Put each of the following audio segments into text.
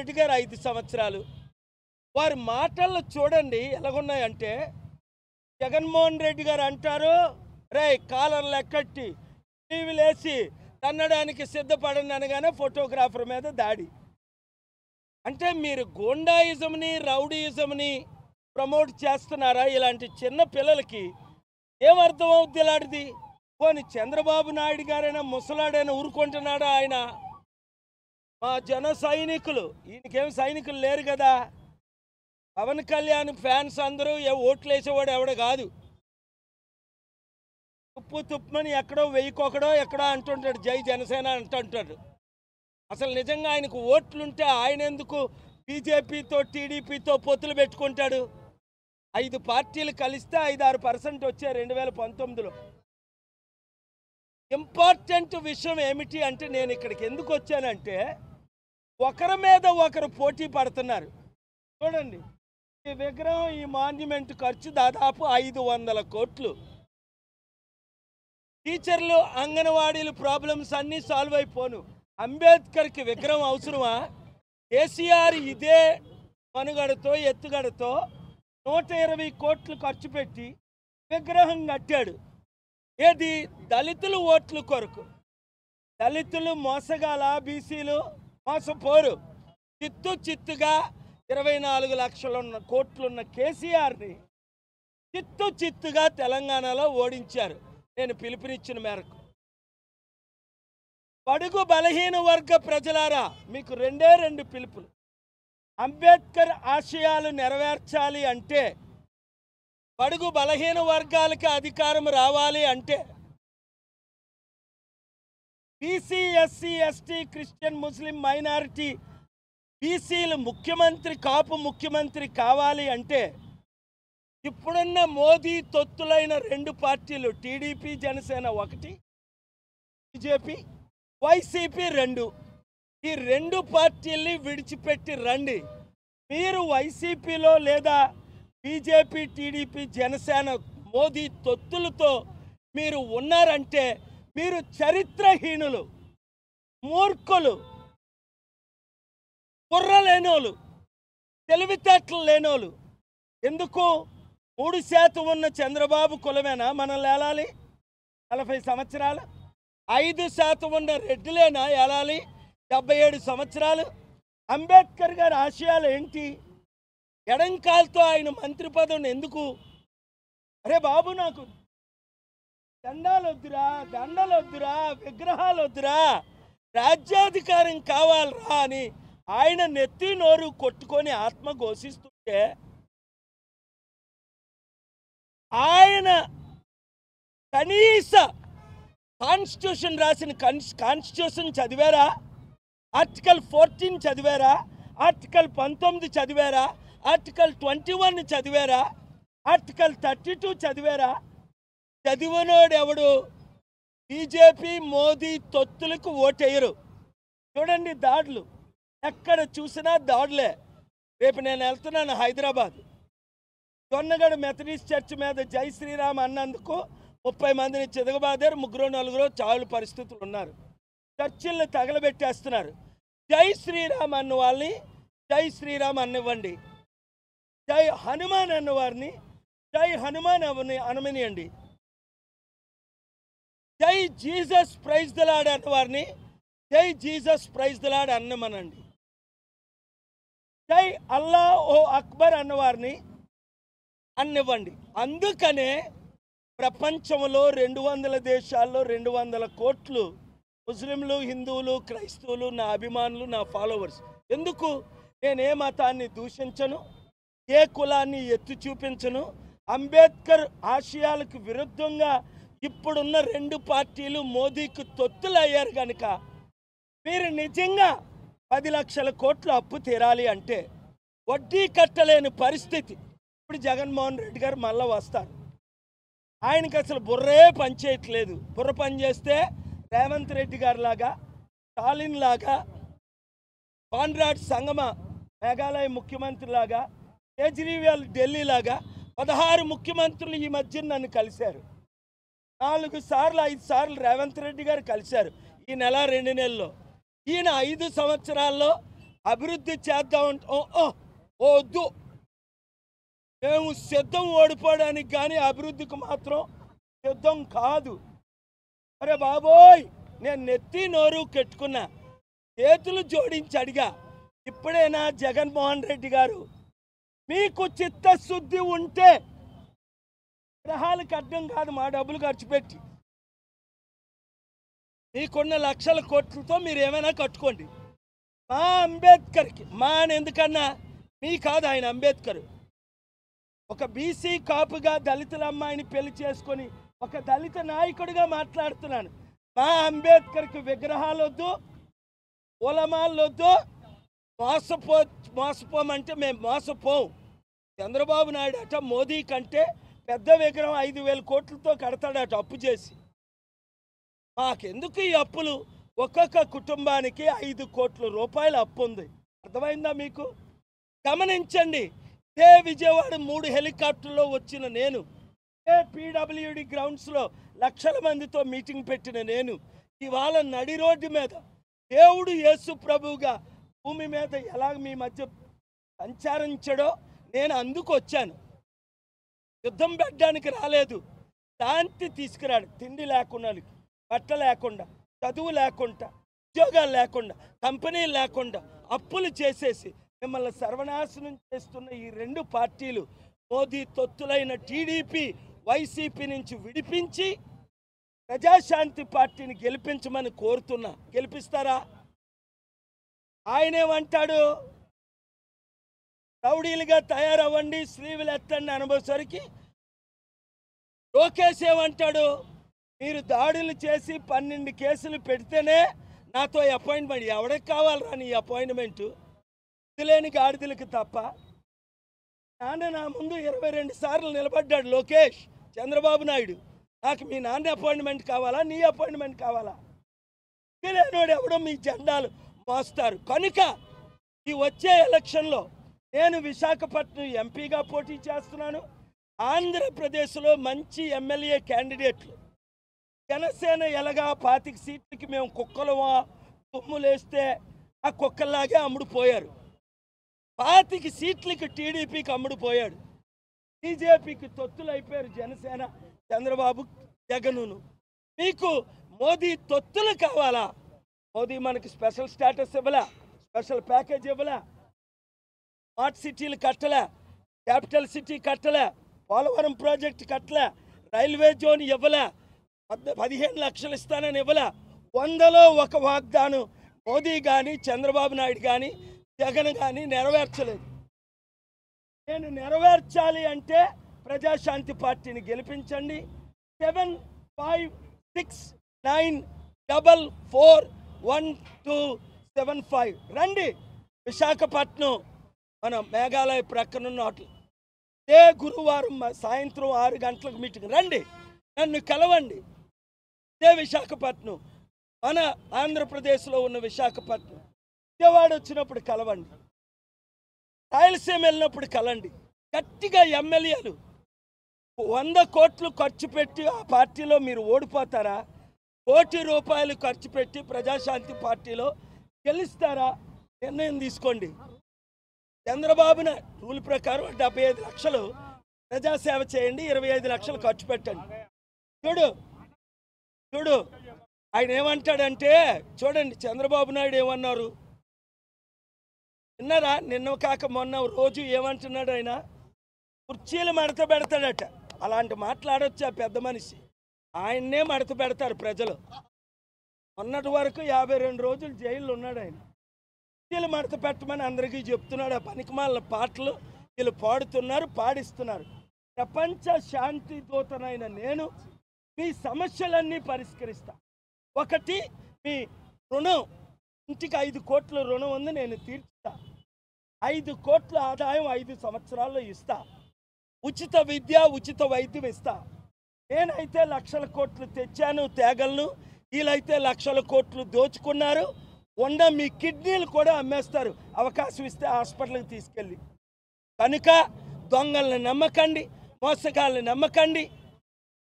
రెడ్డి గారు 5 సంవత్సరాలు. వారి మాటల్లో చూడండి ఎలాగున్నాయంటే, జగన్మోహన్ రెడ్డి గారు అంటారు, రేయ్ కాలర్లు ఎక్కట్టి టీవీలేసి తన్నడానికి సిద్ధపడండి అనగానే ఫోటోగ్రాఫర్ మీద దాడి. అంటే మీరు గూండాయిజంని, రౌడీయిజంని ప్రమోట్ చేస్తున్నారా? ఇలాంటి చిన్న పిల్లలకి ఏమర్థం అవుద్ది ఇలాంటిది? పోనీ చంద్రబాబు నాయుడు గారైనా ముసలాడైనా ఊరుకుంటున్నాడా? ఆయన మా జన సైనికులు, ఈయనకేం సైనికులు లేరు కదా. పవన్ కళ్యాణ్ ఫ్యాన్స్ అందరూ ఓట్లు వేసేవాడు ఎవడ కాదు. తుప్పమని ఎక్కడో వెయ్యికొకడో ఎక్కడో అంటుంటాడు, జై జనసేన అంటుంటాడు. అసలు నిజంగా ఆయనకు ఓట్లుంటే ఆయన ఎందుకు బీజేపీతో టీడీపీతో పొత్తులు పెట్టుకుంటాడు? 5 పార్టీలు కలిస్తే 5-6% వచ్చాయి 2019లో. ఇంపార్టెంట్ విషయం ఏమిటి అంటే, నేను ఇక్కడికి ఎందుకు వచ్చానంటే, ఒకరి మీద ఒకరు పోటీ పడుతున్నారు. చూడండి, ఈ విగ్రహం, ఈ మాన్యుమెంట్ ఖర్చు దాదాపు 500 కోట్లు. టీచర్లు, అంగన్వాడీలు ప్రాబ్లమ్స్ అన్నీ సాల్వ్ అయిపోను. అంబేద్కర్కి విగ్రహం అవసరమా? కేసీఆర్ ఇదే మనుగడతో ఎత్తుగడతో 120 కోట్లు ఖర్చు పెట్టి విగ్రహం కట్టాడు. ఏది? దళితులు ఓట్ల కొరకు. దళితులు మోసగాల, బీసీలు మోసపోరు. చిత్తుగా 24 లక్షల కోట్లున్న కేసీఆర్ని చిత్తుగా తెలంగాణలో ఓడించారు. నేను పిలుపునిచ్చిన మేరకు. బడుగు బలహీన వర్గ ప్రజలారా, మీకు 2 పిలుపులు. అంబేద్కర్ ఆశయాలు నెరవేర్చాలి అంటే, బడుగు బలహీన వర్గాలకి అధికారం రావాలి అంటే, బీసీ, ఎస్సీ, ఎస్టీ, క్రిస్టియన్, ముస్లిం, మైనారిటీ, బీసీలు ముఖ్యమంత్రి, కాపు ముఖ్యమంత్రి కావాలి అంటే, ఇప్పుడున్న మోదీ తొత్తులైన 2 పార్టీలు, టీడీపీ జనసేన 1, బీజేపీ వైసీపీ 2, ఈ 2 పార్టీల్ని విడిచిపెట్టి రండి. మీరు వైసీపీలో లేదా బీజేపీ, టీడీపీ, జనసేన, మోదీ తొత్తులతో మీరు ఉన్నారంటే మీరు చరిత్రహీనులు, మూర్ఖులు, బుర్రలేనోళ్ళు, తెలివితేటలు లేనోళ్ళు. ఎందుకు? 3% ఉన్న చంద్రబాబు కులమేనా మనం లేలాలి? 40 సంవత్సరాలు. 5% ఉన్న రెడ్డిలేనా ఏలాలి 77 సంవత్సరాలు? అంబేద్కర్ గారి ఆశయాలు ఏంటి? ఎడంకాలతో ఆయన మంత్రి పదవిని ఎందుకు? అరే బాబు, నాకు దండలొద్దురా, విగ్రహాలొద్దురా, రాజ్యాధికారం కావాలరా అని ఆయన నెత్తి నోరు కొట్టుకొని ఆత్మ ఘోషిస్తుంటే, ఆయన కనీస కాన్స్టిట్యూషన్ రాసిన కాన్స్టిట్యూషన్ చదివారా? ఆర్టికల్ 14 చదివారా? ఆర్టికల్ 19 చదివారా? ఆర్టికల్ 21 చదివారా? ఆర్టికల్ 32 చదివారా? చదివినోడు ఎవడు? బీజేపీ, మోదీ తొత్తులకు ఓటేయరు. చూడండి, దాడులు ఎక్కడ చూసినా దాడులే. రేపు నేను వెళ్తున్నాను హైదరాబాద్. దొన్నగడ మెథడిస్ట్ చర్చ్ మీద జై శ్రీరామ్ అన్నందుకు 30 మందిని చితకబాదారు. 3-4 చావుల పరిస్థితులు ఉన్నారు. చర్చిల్ని తగలబెట్టేస్తున్నారు. జై శ్రీరామ్ అన్న వాళ్ళని జై శ్రీరామ్ అనివ్వండి, జై హనుమాన్ అన్నవారిని జై హనుమాన్ అనమనియండి, జై జీసస్ ప్రైజ్ ద లార్డ్ అన్నవారిని జై జీసస్ ప్రైజ్ ద లార్డ్ అన్నమనండి, జై అల్లా ఓ అక్బర్ అన్నవారిని అన్నివ్వండి. అందుకనే ప్రపంచంలో 200 దేశాల్లో 200 కోట్లు ముస్లింలు, హిందువులు, క్రైస్తవులు నా అభిమానులు, నా ఫాలోవర్స్. ఎందుకు? నేనే మతాన్ని దూషించను, ఏ కులాన్ని ఎత్తి చూపించను. అంబేద్కర్ ఆశయాలకు విరుద్ధంగా ఇప్పుడున్న 2 పార్టీలు మోదీకి తొత్తులు అయ్యారు కనుక మీరు నిజంగా 10 లక్షల కోట్లు అప్పు తీరాలి అంటే వడ్డీ కట్టలేని పరిస్థితి. ఇప్పుడు జగన్మోహన్ రెడ్డి గారు మళ్ళీ వస్తారు. ఆయనకి అసలు బుర్రే పనిచేయట్లేదు. బుర్ర పనిచేస్తే రేవంత్ రెడ్డి గారి లాగా, స్టాలిన్ లాగా, కాన్రాడ్ సంగమ మేఘాలయ ముఖ్యమంత్రి లాగా, కేజ్రీవాల్ ఢిల్లీ లాగా 16 ముఖ్యమంత్రులు ఈ మధ్య నన్ను కలిశారు. 4 సార్లు 5 సార్లు రేవంత్ రెడ్డి గారు కలిశారు ఈ నెల 2 నెలల్లో. ఈయన 5 సంవత్సరాల్లో అభివృద్ధి చేద్దామంటే వద్దు, మేము సిద్ధం ఓడిపోవడానికి కానీ అభివృద్ధికి మాత్రం సిద్ధం కాదు. అరే బాబోయ్, నేను నెత్తి నోరు కట్టుకున్నా, చేతులు జోడించి అడిగా, ఇప్పుడైనా జగన్మోహన్ రెడ్డి గారు మీకు చిత్తశుద్ధి ఉంటే గ్రహాలకు అడ్డం కాదు మా డబ్బులు ఖర్చు పెట్టి, మీకున్న లక్షల కోట్లతో మీరు ఏమైనా కట్టుకోండి. మా అంబేద్కర్కి, మా అని ఎందుకన్నా, మీ కాదు, ఆయన అంబేద్కర్. ఒక బీసీ కాపుగా దళితుల అమ్మాయిని పెళ్లి చేసుకొని ఒక దళిత నాయకుడిగా మాట్లాడుతున్నాను. మా అంబేద్కర్కి విగ్రహాలు వద్దు, పూలమాలు వద్దు, మోసపోమంటే మేము మోసపోం. చంద్రబాబు నాయుడు అట మోదీ కంటే పెద్ద విగ్రహం 5,000 కోట్లతో కడతాడట అప్పు చేసి. మాకెందుకు ఈ అప్పులు? ఒక్కొక్క కుటుంబానికి 5 కోట్ల రూపాయల అప్పు ఉంది. అర్థమైందా మీకు? గమనించండి. ఇదే విజయవాడ 3 హెలికాప్టర్లో వచ్చిన నేను, ఏ పీడబ్ల్యూడి గ్రౌండ్స్లో లక్షల మందితో మీటింగ్ పెట్టిన నేను, ఇవాళ నడి రోడ్డు మీద దేవుడు యేసు ప్రభువుగా భూమి మీద ఎలా మీ మధ్య సంచరించడో నేను అందుకు వచ్చాను. యుద్ధం పెట్టడానికి రాలేదు, శాంతి తీసుకురాడు. తిండి లేకుండా, బట్ట లేకుండా, చదువు లేకుండా, ఉద్యోగాలు లేకుండా, కంపెనీలు లేకుండా, అప్పులు చేసేసి మిమ్మల్ని సర్వనాశనం చేస్తున్న ఈ 2 పార్టీలు, మోదీ తొత్తులైన టీడీపీ, వైసీపీ నుంచి విడిపించి ప్రజాశాంతి పార్టీని గెలిపించమని కోరుతున్నా. గెలిపిస్తారా? ఆయనేమంటాడు, రౌడీలుగా తయారవ్వండి, స్లీవులు ఎత్తండి అనుభవసరికి. లోకేష్ ఏమంటాడు, మీరు దాడులు చేసి 12 కేసులు పెడితేనే నాతో అపాయింట్మెంట్. ఎవరికి కావాలరా నీ అపాయింట్మెంటు? లేని గాడిదలకు తప్ప. నాన్న నా ముందు 22 సార్లు నిలబడ్డాడు లోకేష్, చంద్రబాబు నాయుడు. నాకు మీ నాన్న అపాయింట్మెంట్ కావాలా, నీ అపాయింట్మెంట్ కావాలా? లేనివాడు ఎవడో మీ జెండాలు మోస్తారు. కనుక ఈ వచ్చే ఎలక్షన్లో నేను విశాఖపట్నం ఎంపీగా పోటీ చేస్తున్నాను. ఆంధ్రప్రదేశ్లో మంచి ఎమ్మెల్యే క్యాండిడేట్లు. జనసేన ఎలాగా 25 సీట్లకి మేము కుక్కలమా తుమ్ములేస్తే ఆ కుక్కల్లాగే అమ్ముడుపోయారు. 25 సీట్లకి టీడీపీకి అమ్ముడుపోయాడు. బీజేపీకి తొత్తులు అయిపోయారు జనసేన, చంద్రబాబు, జగనును. మీకు మోదీ తొత్తులు కావాలా? మోదీ మనకి స్పెషల్ స్టేటస్ ఇవ్వలే, స్పెషల్ ప్యాకేజ్ ఇవ్వలే, స్మార్ట్ సిటీలు కట్టలే, క్యాపిటల్ సిటీ కట్టలే, పోలవరం ప్రాజెక్ట్ కట్టలే, రైల్వే జోన్ ఇవ్వలే, 15 లక్షలు ఇస్తానని ఇవ్వలే. 100లో 1 వాగ్దానం మోదీ కానీ, చంద్రబాబు నాయుడు కానీ, జగన్ కానీ నెరవేర్చలేదు. నేను నెరవేర్చాలి అంటే ప్రజాశాంతి పార్టీని గెలిపించండి. 7596441275 రండి. విశాఖపట్నం మన మేఘాలయ ప్రక్కనున్న హోటల్. ఏ గురువారం సాయంత్రం 6 గంటలకు మీటింగ్ రండి, నన్ను కలవండి. ఇదే విశాఖపట్నం, మన ఆంధ్రప్రదేశ్లో ఉన్న విశాఖపట్నం. విజయవాడ వచ్చినప్పుడు కలవండి, రాయలసీమ వెళ్ళినప్పుడు కలండి. గట్టిగా ఎమ్మెల్యేలు 100 కోట్లు ఖర్చు పెట్టి ఆ పార్టీలో మీరు ఓడిపోతారా? ₹1 కోటి ఖర్చు పెట్టి ప్రజాశాంతి పార్టీలో గెలుస్తారా? నిర్ణయం తీసుకోండి. చంద్రబాబున రూల్ ప్రకారం 75 లక్షలు ప్రజాసేవ చేయండి, 25 లక్షలు ఖర్చు పెట్టండి. చూడు ఆయన ఏమంటాడంటే, చూడండి చంద్రబాబు నాయుడు ఏమన్నారు విన్నారా? నిన్న కాక మొన్న రోజు ఏమంటున్నాడు ఆయన? కుర్చీలు మడత పెడతాడట. అలాంటి మాట్లాడొచ్చా పెద్ద మనిషి? ఆయన్నే మడత పెడతారు ప్రజలు. మొన్నటి వరకు 52 రోజులు జైల్లో ఉన్నాడు ఆయన. కుర్చీలు మడత పెట్టమని అందరికీ చెప్తున్నాడు. ఆ పనికిమాలిన పాటలు వీళ్ళు పాడుతున్నారు, పాడిస్తున్నారు. ప్రపంచ శాంతి దూతనైన నేను మీ సమస్యలన్నీ పరిష్కరిస్తా. ఒకటి, మీ రుణం, ఇంటికి 5 కోట్ల రుణం ఉంది, నేను తీర్చుతా. 5 కోట్ల ఆదాయం 5 సంవత్సరాల్లో ఇస్తా. ఉచిత విద్య, ఉచిత వైద్యం ఇస్తా. నేనైతే లక్షల కోట్లు తెచ్చాను, తేగలను. వీళ్ళైతే లక్షల కోట్లు దోచుకున్నారు. ఉన్న మీ కిడ్నీలు కూడా అమ్మేస్తారు అవకాశం ఇస్తే హాస్పిటల్కి తీసుకెళ్ళి. కనుక దొంగల్ని నమ్మకండి, మోసగాళ్ళని నమ్మకండి.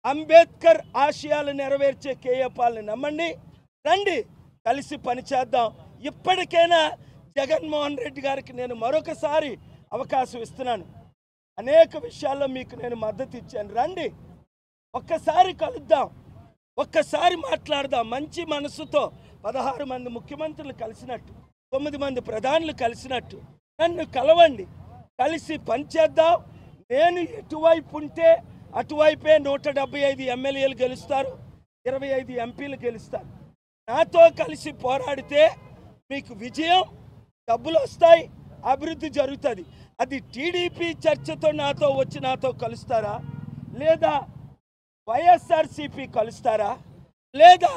అంబేద్కర్ ఆశయాలు నెరవేర్చే కేఏ పాల్ని నమ్మండి. రండి, కలిసి పనిచేద్దాం. ఇప్పటికైనా జగన్మోహన్ రెడ్డి గారికి నేను మరొకసారి అవకాశం ఇస్తున్నాను. అనేక విషయాల్లో మీకు నేను మద్దతు ఇచ్చాను. రండి, ఒక్కసారి కలుద్దాం, ఒక్కసారి మాట్లాడదాం. మంచి మనసుతో 16 మంది ముఖ్యమంత్రులు కలిసినట్టు, 9 మంది ప్రధానులు కలిసినట్టు నన్ను కలవండి, కలిసి పనిచేద్దాం. నేను ఎటువైపు ఉంటే అటువైపే 175 ఎమ్మెల్యేలు గెలుస్తారు, 25 ఎంపీలు గెలుస్తారు. నాతో కలిసి పోరాడితే మీకు విజయం, డబ్బులు వస్తాయి, అభివృద్ధి జరుగుతుంది. అది టీడీపీ చర్చతో నాతో వచ్చి నాతో కలుస్తారా, లేదా వైఎస్ఆర్సీపీ కలుస్తారా, లేదా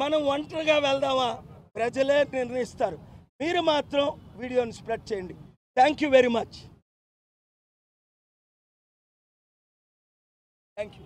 మనం ఒంటరిగా వెళ్దామా, ప్రజలే నిర్ణయిస్తారు. మీరు మాత్రం వీడియోని స్ప్రెడ్ చేయండి. Thank you very much. Thank you.